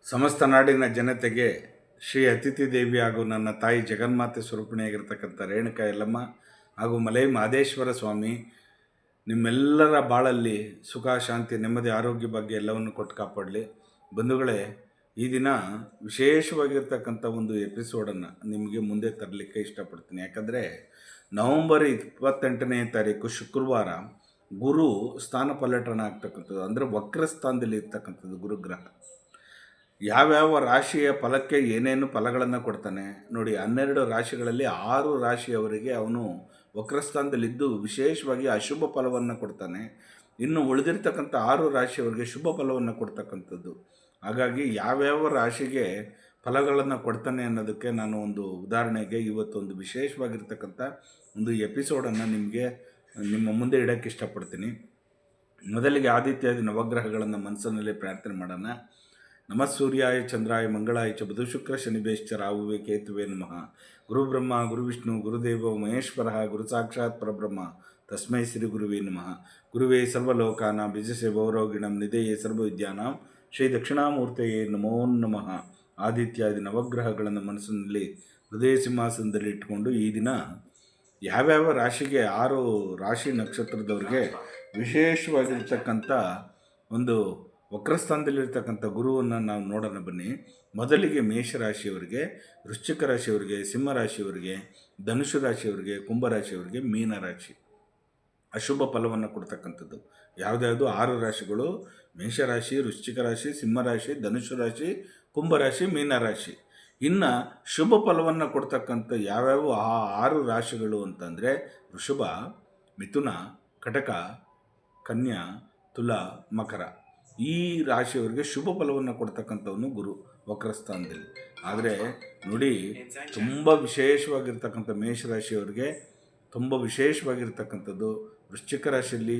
ಸಮಸ್ತ ನಾಡಿನ ಜನತೆಗೆ ಶ್ರೀ ಅತಿಥಿ ದೇವಿ ಹಾಗೂ ನನ್ನ ತಾಯಿ ಜಗನ್ಮಾತೆ ಸ್ವರೂಪಿಣಿಯಾಗಿರ್ತಕ್ಕಂಥ ರೇಣುಕಾ ಯಲ್ಲಮ್ಮ ಹಾಗೂ ಮಲೈ ಮಹದೇಶ್ವರ ಸ್ವಾಮಿ ನಿಮ್ಮೆಲ್ಲರ ಬಾಳಲ್ಲಿ ಸುಖ ಶಾಂತಿ ನೆಮ್ಮದಿ ಆರೋಗ್ಯ ಬಗ್ಗೆ ಎಲ್ಲವನ್ನು ಕೊಟ್ಟು ಕಾಪಾಡಲಿ. ಬಂಧುಗಳೇ, ಈ ದಿನ ವಿಶೇಷವಾಗಿರ್ತಕ್ಕಂಥ ಒಂದು ಎಪಿಸೋಡನ್ನು ನಿಮಗೆ ಮುಂದೆ ತರಲಿಕ್ಕೆ ಇಷ್ಟಪಡ್ತೀನಿ. ಯಾಕಂದರೆ ನವಂಬರ್ 28ನೇ ತಾರೀಕು ಶುಕ್ರವಾರ ಗುರು ಸ್ಥಾನ ಪಲ್ಲಟನ ಆಗ್ತಕ್ಕಂಥದ್ದು, ಅಂದರೆ ವಕ್ರ ಸ್ಥಾನದಲ್ಲಿ ಇರ್ತಕ್ಕಂಥದ್ದು ಗುರುಗ್ರಹ. ಯಾವ್ಯಾವ ರಾಶಿಯ ಫಲಕ್ಕೆ ಏನೇನು ಫಲಗಳನ್ನು ಕೊಡ್ತಾನೆ ನೋಡಿ. 12 ರಾಶಿಗಳಲ್ಲಿ 6 ರಾಶಿಯವರಿಗೆ ಅವನು ವಕ್ರಸ್ಥಾನದಲ್ಲಿದ್ದು ವಿಶೇಷವಾಗಿ ಅಶುಭ ಫಲವನ್ನು ಕೊಡ್ತಾನೆ. ಇನ್ನು ಉಳಿದಿರ್ತಕ್ಕಂಥ 6 ರಾಶಿಯವರಿಗೆ ಶುಭ ಫಲವನ್ನು ಕೊಡ್ತಕ್ಕಂಥದ್ದು. ಹಾಗಾಗಿ ಯಾವ್ಯಾವ ರಾಶಿಗೆ ಫಲಗಳನ್ನು ಕೊಡ್ತಾನೆ ಅನ್ನೋದಕ್ಕೆ ನಾನು ಒಂದು ಉದಾಹರಣೆಗೆ ಇವತ್ತೊಂದು ವಿಶೇಷವಾಗಿರ್ತಕ್ಕಂಥ ಒಂದು ಎಪಿಸೋಡನ್ನು ನಿಮ್ಮ ಮುಂದೆ ಇಡೋಕ್ಕೆ ಇಷ್ಟಪಡ್ತೀನಿ. ಮೊದಲಿಗೆ ಆದಿತ್ಯಾದಿ ನವಗ್ರಹಗಳನ್ನು ಮನಸ್ಸಿನಲ್ಲಿ ಪ್ರಾರ್ಥನೆ ಮಾಡೋಣ. ನಮಃ ಸೂರ್ಯಾಯ ಚಂದ್ರಾಯ ಮಂಗಳಾಯ ಚ ಬುಧ ಶುಕ್ರ ಶನಿಭ್ಯಶ್ಚ ರಾಹುವೇ ಕೇತುವೆ ನಮಃ. ಗುರು ಬ್ರಹ್ಮ ಗುರು ವಿಷ್ಣು ಗುರುದೇವ ಮಹೇಶ್ವರ ಗುರು ಸಾಕ್ಷಾತ್ ಪರಬ್ರಹ್ಮ ತಸ್ಮೈ ಶ್ರೀ ಗುರುವೇ ನಮಃ. ಗುರುವೇ ಸರ್ವಲೋಕಾನಾಂ ವಿಜಸೆ ಭೌರೋಗಿಣಂ ನಿಧೇಯೇ ಸರ್ವವಿದ್ಯಾನಾಂ ಶ್ರೀ ದಕ್ಷಿಣಾಮೂರ್ತಿಯೇ ನಮೋ ನಮಃ. ಆದಿತ್ಯಾದಿ ನವಗ್ರಹಗಳನ್ನು ಮನಸ್ಸಿನಲ್ಲಿ ಹೃದಯ ಸಿಂಹಾಸನದಲ್ಲಿ ಇಟ್ಕೊಂಡು ಈ ದಿನ ಯಾವ್ಯಾವ ರಾಶಿಗೆ 6 ರಾಶಿ ನಕ್ಷತ್ರದವ್ರಿಗೆ ವಿಶೇಷವಾಗಿರ್ತಕ್ಕಂಥ ಒಂದು ವಕ್ರಸ್ಥಾನದಲ್ಲಿರ್ತಕ್ಕಂಥ ಗುರುವನ್ನು ನಾವು ನೋಡೋಣ ಬನ್ನಿ. ಮೊದಲಿಗೆ ಮೇಷರಾಶಿಯವರಿಗೆ, ವೃಶ್ಚಿಕ ರಾಶಿಯವರಿಗೆ, ಸಿಂಹರಾಶಿಯವರಿಗೆ, ಧನುಷು ರಾಶಿಯವರಿಗೆ, ಕುಂಭರಾಶಿಯವರಿಗೆ, ಮೀನರಾಶಿ ಅಶುಭ ಫಲವನ್ನು ಕೊಡ್ತಕ್ಕಂಥದ್ದು. ಯಾವುದ್ಯಾವುದು 6 ರಾಶಿಗಳು: ಮೇಷರಾಶಿ, ವೃಶ್ಚಿಕ ರಾಶಿ, ಸಿಂಹರಾಶಿ, ಧನುಷು ರಾಶಿ, ಕುಂಭರಾಶಿ, ಮೀನರಾಶಿ. ಇನ್ನು ಶುಭ ಫಲವನ್ನು ಕೊಡ್ತಕ್ಕಂಥ ಯಾವ್ಯಾವ 6 ರಾಶಿಗಳು ಅಂತಂದರೆ ವೃಷಭ, ಮಿಥುನ, ಕಟಕ, ಕನ್ಯಾ, ತುಲಾ, ಮಕರ. ಈ ರಾಶಿಯವರಿಗೆ ಶುಭ ಫಲವನ್ನು ಕೊಡ್ತಕ್ಕಂಥವನು ಗುರು ವಕ್ರಸ್ಥಾನದಲ್ಲಿ. ಆದರೆ ನೋಡಿ, ತುಂಬ ವಿಶೇಷವಾಗಿರ್ತಕ್ಕಂಥ ಮೇಷರಾಶಿಯವರಿಗೆ ತುಂಬ ವಿಶೇಷವಾಗಿರ್ತಕ್ಕಂಥದ್ದು. ವೃಶ್ಚಿಕ ರಾಶಿಯಲ್ಲಿ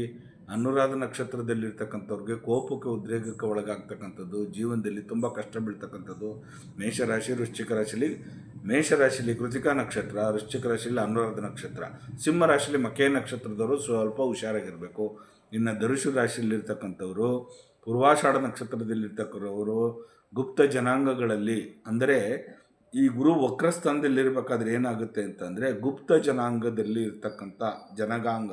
ಅನುರಾಧ ನಕ್ಷತ್ರದಲ್ಲಿರ್ತಕ್ಕಂಥವ್ರಿಗೆ ಕೋಪಕ್ಕೆ ಉದ್ರೇಕಕ್ಕೆ ಒಳಗಾಗ್ತಕ್ಕಂಥದ್ದು, ಜೀವನದಲ್ಲಿ ತುಂಬ ಕಷ್ಟ ಬೀಳ್ತಕ್ಕಂಥದ್ದು. ಮೇಷರಾಶಿ, ವೃಶ್ಚಿಕ ರಾಶಿಯಲ್ಲಿ ಮೇಷರಾಶಿಯಲ್ಲಿ ಕೃತಿಕಾ ನಕ್ಷತ್ರ, ವೃಶ್ಚಿಕ ರಾಶಿಯಲ್ಲಿ ಅನುರಾಧ ನಕ್ಷತ್ರ, ಸಿಂಹರಾಶಿಯಲ್ಲಿ ಮಕೇ ನಕ್ಷತ್ರದವರು ಸ್ವಲ್ಪ ಹುಷಾರಾಗಿರಬೇಕು. ಇನ್ನು ಧನುಷು ರಾಶಿಯಲ್ಲಿರ್ತಕ್ಕಂಥವರು, ಪೂರ್ವಾಷಾಢ ನಕ್ಷತ್ರದಲ್ಲಿರ್ತಕ್ಕಂಥವರು, ಗುಪ್ತ ಜನಾಂಗಗಳಲ್ಲಿ, ಅಂದರೆ ಈ ಗುರು ವಕ್ರಸ್ಥಾನದಲ್ಲಿರಬೇಕಾದ್ರೆ ಏನಾಗುತ್ತೆ ಅಂತಂದರೆ ಗುಪ್ತ ಜನಾಂಗದಲ್ಲಿ ಇರ್ತಕ್ಕಂಥ ಜನಗಾಂಗ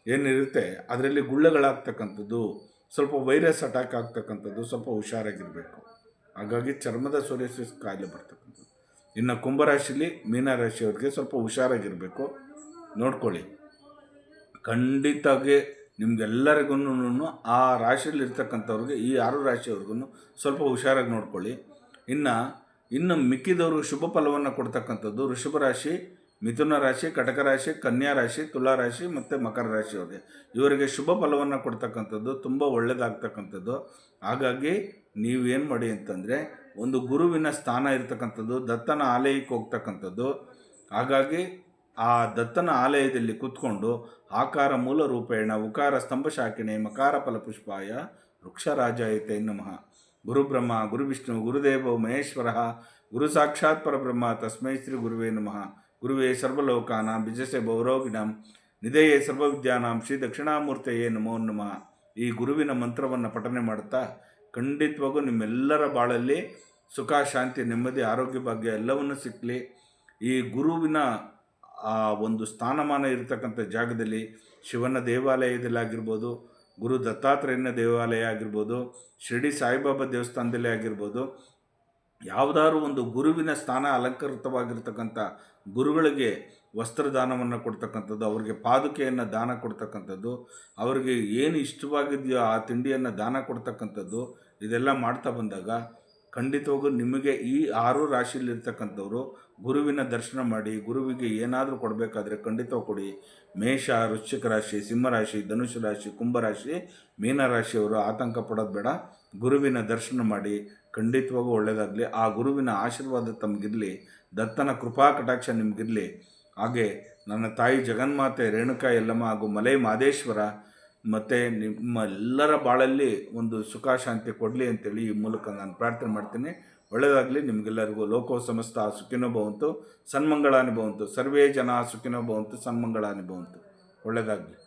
ಏನಿರುತ್ತೆ ಅದರಲ್ಲಿ ಗುಳ್ಳೆಗಳಾಗ್ತಕ್ಕಂಥದ್ದು, ಸ್ವಲ್ಪ ವೈರಸ್ ಅಟ್ಯಾಕ್ ಆಗ್ತಕ್ಕಂಥದ್ದು, ಸ್ವಲ್ಪ ಹುಷಾರಾಗಿರಬೇಕು. ಹಾಗಾಗಿ ಚರ್ಮದ ಸೋರಿಯಾಸಿಸ್ ಕಾಯಿಲೆ ಬರ್ತಕ್ಕಂಥದ್ದು. ಇನ್ನು ಕುಂಭರಾಶಿಲಿ ಮೀನರಾಶಿಯವ್ರಿಗೆ ಸ್ವಲ್ಪ ಹುಷಾರಾಗಿರಬೇಕು, ನೋಡ್ಕೊಳ್ಳಿ. ಖಂಡಿತವಾಗಿ ನಿಮ್ಗೆಲ್ಲರಿಗೂ ಆ ರಾಶಿಯಲ್ಲಿ ಇರ್ತಕ್ಕಂಥವ್ರಿಗೆ, ಈ 6 ರಾಶಿಯವ್ರಿಗೂ ಸ್ವಲ್ಪ ಹುಷಾರಾಗಿ ನೋಡ್ಕೊಳ್ಳಿ. ಇನ್ನು ಮಿಕ್ಕಿದವರು ಶುಭ ಫಲವನ್ನು ಕೊಡ್ತಕ್ಕಂಥದ್ದು ವೃಷಭ ರಾಶಿ, ಮಿಥುನ ರಾಶಿ, ಕಟಕ ರಾಶಿ, ಕನ್ಯಾ ರಾಶಿ, ತುಲಾ ರಾಶಿ ಮತ್ತು ಮಕರ ರಾಶಿಯವರಿಗೆ. ಇವರಿಗೆ ಶುಭ ಫಲವನ್ನು ಕೊಡ್ತಕ್ಕಂಥದ್ದು, ತುಂಬ ಒಳ್ಳೆಯದಾಗ್ತಕ್ಕಂಥದ್ದು. ಹಾಗಾಗಿ ನೀವೇನು ಮಾಡಿ ಅಂತಂದರೆ, ಒಂದು ಗುರುವಿನ ಸ್ಥಾನ ಇರ್ತಕ್ಕಂಥದ್ದು, ದತ್ತನ ಆಲಯಕ್ಕೆ ಹೋಗ್ತಕ್ಕಂಥದ್ದು. ಹಾಗಾಗಿ ಆ ದತ್ತನ ಆಲಯದಲ್ಲಿ ಕೂತ್ಕೊಂಡು ಆಕಾರ ಮೂಲ ರೂಪೇಣ ಉಕಾರ ಸ್ತಂಭ ಶಾಕಿಣೆ ಮಕಾರ ಫಲಪುಷ್ಪಾಯ ವೃಕ್ಷರಾಜಾಯತೆ ನಮಃ. ಗುರು ಬ್ರಹ್ಮ ಗುರು ವಿಷ್ಣು ಗುರುದೇವ ಮಹೇಶ್ವರ ಗುರು ಸಾಕ್ಷಾತ್ ಪರಬ್ರಹ್ಮ ತಸ್ಮೈ ಶ್ರೀ ಗುರುವೇ ನಮಃ. ಗುರುವೇ ಸರ್ವಲೋಕಾನಾಂ ವಿಜಸೆ ಭೌರೋಗಿಣಂ ನಿಧೇಯೇ ಸರ್ವವಿದ್ಯಾನಾಂ ಶ್ರೀ ದಕ್ಷಿಣಾಮೂರ್ತಿಯೇ ನಮೋ ನಮಃ. ಈ ಗುರುವಿನ ಮಂತ್ರವನ್ನು ಪಠನೆ ಮಾಡುತ್ತಾ ಖಂಡಿತವಾಗೂ ನಿಮ್ಮೆಲ್ಲರ ಬಾಳಲ್ಲಿ ಸುಖ ಶಾಂತಿ ನೆಮ್ಮದಿ ಆರೋಗ್ಯ ಭಾಗ್ಯ ಎಲ್ಲವನ್ನೂ ಸಿಕ್ಕಲಿ. ಈ ಗುರುವಿನ ಆ ಒಂದು ಸ್ಥಾನಮಾನ ಇರತಕ್ಕಂಥ ಜಾಗದಲ್ಲಿ ಶಿವನ ದೇವಾಲಯದಲ್ಲಾಗಿರ್ಬೋದು, ಗುರು ದತ್ತಾತ್ರೇಯನ ದೇವಾಲಯ ಆಗಿರ್ಬೋದು, ಶಿರಡಿ ಸಾಯಿಬಾಬಾ ದೇವಸ್ಥಾನದಲ್ಲೇ ಆಗಿರ್ಬೋದು, ಯಾವುದಾದ್ರು ಒಂದು ಗುರುವಿನ ಸ್ಥಾನ ಅಲಂಕೃತವಾಗಿರ್ತಕ್ಕಂಥ ಗುರುಗಳಿಗೆ ವಸ್ತ್ರದಾನವನ್ನು ಕೊಡ್ತಕ್ಕಂಥದ್ದು, ಅವರಿಗೆ ಪಾದುಕೆಯನ್ನು ದಾನ ಕೊಡ್ತಕ್ಕಂಥದ್ದು, ಅವರಿಗೆ ಏನು ಇಷ್ಟವಾಗಿದೆಯೋ ಆ ತಿಂಡಿಯನ್ನು ದಾನ ಕೊಡ್ತಕ್ಕಂಥದ್ದು, ಇದೆಲ್ಲ ಮಾಡ್ತಾ ಬಂದಾಗ ಖಂಡಿತವಾಗೂ ನಿಮಗೆ ಈ 6 ರಾಶಿಯಲ್ಲಿರ್ತಕ್ಕಂಥವ್ರು ಗುರುವಿನ ದರ್ಶನ ಮಾಡಿ ಗುರುವಿಗೆ ಏನಾದರೂ ಕೊಡಬೇಕಾದ್ರೆ ಖಂಡಿತವಾಗಿ ಕೊಡಿ. ಮೇಷ, ವೃಶ್ಚಿಕ ರಾಶಿ, ಸಿಂಹರಾಶಿ, ಧನುಷು ರಾಶಿ, ಕುಂಭರಾಶಿ, ಮೀನರಾಶಿಯವರು ಆತಂಕ ಪಡೋದು ಬೇಡ. ಗುರುವಿನ ದರ್ಶನ ಮಾಡಿ, ಖಂಡಿತವಾಗೂ ಒಳ್ಳೆಯದಾಗಲಿ. ಆ ಗುರುವಿನ ಆಶೀರ್ವಾದ ತಮಗಿರಲಿ, ದತ್ತನ ಕೃಪಾ ಕಟಾಕ್ಷ ನಿಮಗಿರಲಿ. ಹಾಗೆ ನನ್ನ ತಾಯಿ ಜಗನ್ಮಾತೆ ರೇಣುಕಾ ಯಲ್ಲಮ್ಮ ಹಾಗೂ ಮಲೈ ಮಹದೇಶ್ವರ ಮತ್ತು ನಿಮ್ಮೆಲ್ಲರ ಬಾಳಲ್ಲಿ ಒಂದು ಸುಖ ಶಾಂತಿ ಕೊಡಲಿ ಅಂತೇಳಿ ಈ ಮೂಲಕ ನಾನು ಪ್ರಾರ್ಥನೆ ಮಾಡ್ತೀನಿ. ಒಳ್ಳೆಯದಾಗಲಿ ನಿಮಗೆಲ್ಲರಿಗೂ. ಲೋಕೋ ಸಮಸ್ತ ಸುಖಿನೋ ಭವಂತು, ಸನ್ಮಂಗಳಾನಿ ಭವಂತು, ಸರ್ವೇ ಜನ ಸುಖಿನೋ ಭವಂತು, ಸನ್ಮಂಗಳಾನಿ ಭವಂತು. ಒಳ್ಳೆಯದಾಗಲಿ.